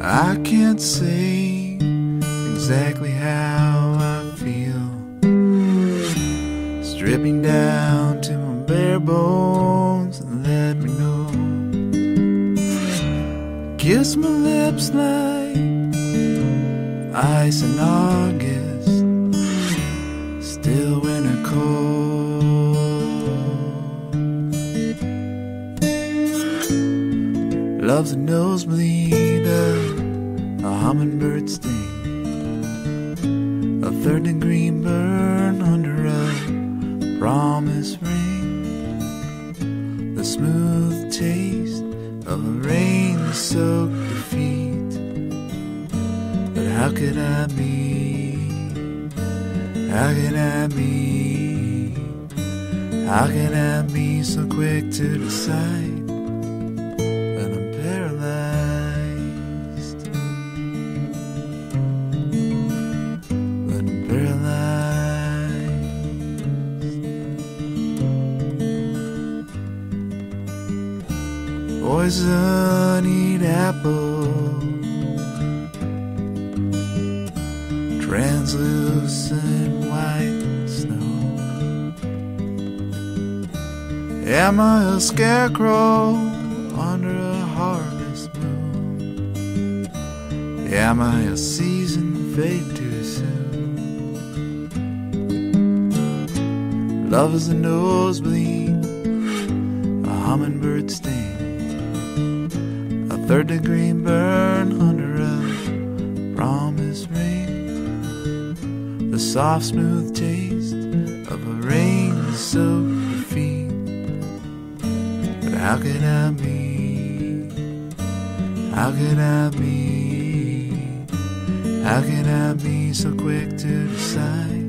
I can't say exactly how I feel, stripping down to my bare bones and let me know. Kiss my lips like ice in August, still winter cold. Love's a nosebleed, a hummingbird sting, a third-degree burn under a promise ring, the smooth taste of a rain-soaked defeat. But how could I be, how could I be, how could I be so quick to decide that I'm paralyzed, that I'm paralyzed. Poison-eat apple, translucent white snow. Am I a scarecrow under a harvest moon? Am I a season fade too soon? Love is a nosebleed, a hummingbird sting, a third-degree burn under a promise ring, the soft, smooth taste of a rain-soaked defeat. But how could I be, how could I be, how could I be so quick to decide